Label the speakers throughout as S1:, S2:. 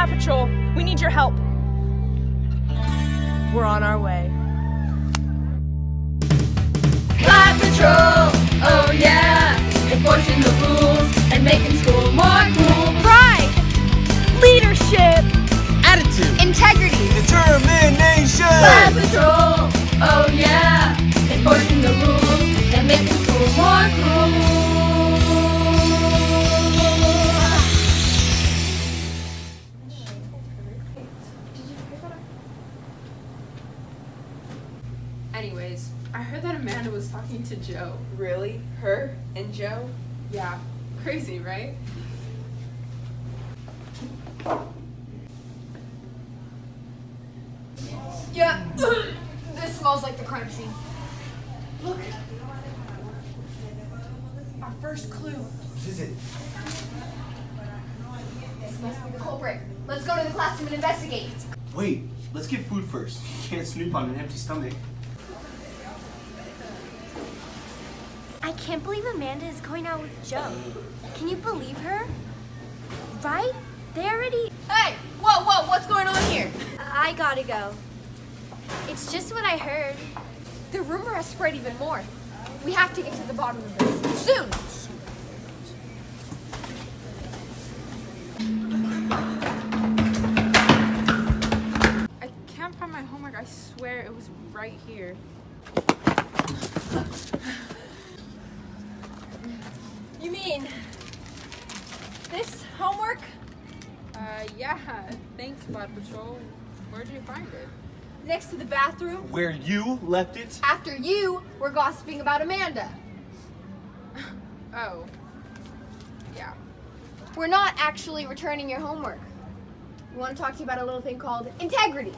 S1: Paw Patrol. We need your help. We're on our way.
S2: Paw Patrol, oh yeah, enforcing the rules and making school more cool.
S1: Pride, leadership,
S3: Attitude,
S2: Integrity.
S3: determination.
S2: Paw Patrol, oh yeah, enforcing the rules and making school more cool.
S4: Anyways, I heard that Amanda was talking to Joe.
S5: Really? Her and Joe?
S4: Yeah, crazy, right?
S2: Yeah, this smells like the crime scene. Look. Our first clue.
S3: What is it?
S2: This must be the culprit. Let's go to the classroom and investigate.
S3: Wait, let's get food first. You can't snoop on an empty stomach.
S6: I can't believe Amanda is going out with Joe. Can you believe her? Right? They already...
S2: Hey, whoa, what's going on here?
S6: I gotta go. It's just what I heard.
S2: The rumor has spread even more. We have to get to the bottom of this soon.
S4: I can't find my homework. I swear it was right here.
S2: You mean this homework?
S4: Yeah. Thanks, Paw Patrol. Where'd you find it?
S2: Next to the bathroom
S3: Where you left it?
S2: after you were gossiping about Amanda.
S4: Oh. Yeah.
S2: We're not actually returning your homework. We want to talk to you about a little thing called integrity.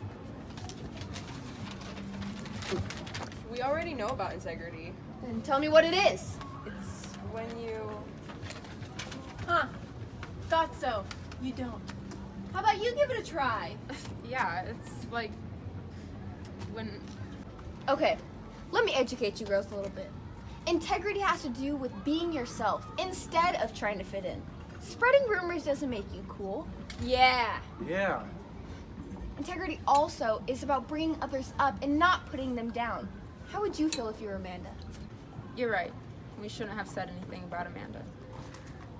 S5: We already know about integrity.
S2: And tell me what it is.
S5: It's when you...
S2: Huh. Thought so. You don't. How about you give it a try?
S4: Yeah, it's like when...
S2: Okay, let me educate you girls a little bit. Integrity has to do with being yourself instead of trying to fit in. Spreading rumors doesn't make you cool. Yeah.
S3: Yeah.
S2: Integrity also is about bringing others up and not putting them down. How would you feel if you were Amanda?
S4: You're right. We shouldn't have said anything about Amanda.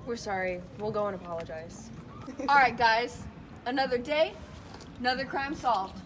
S5: We're sorry. We'll go and apologize.
S2: All right, guys. Another day, another crime solved.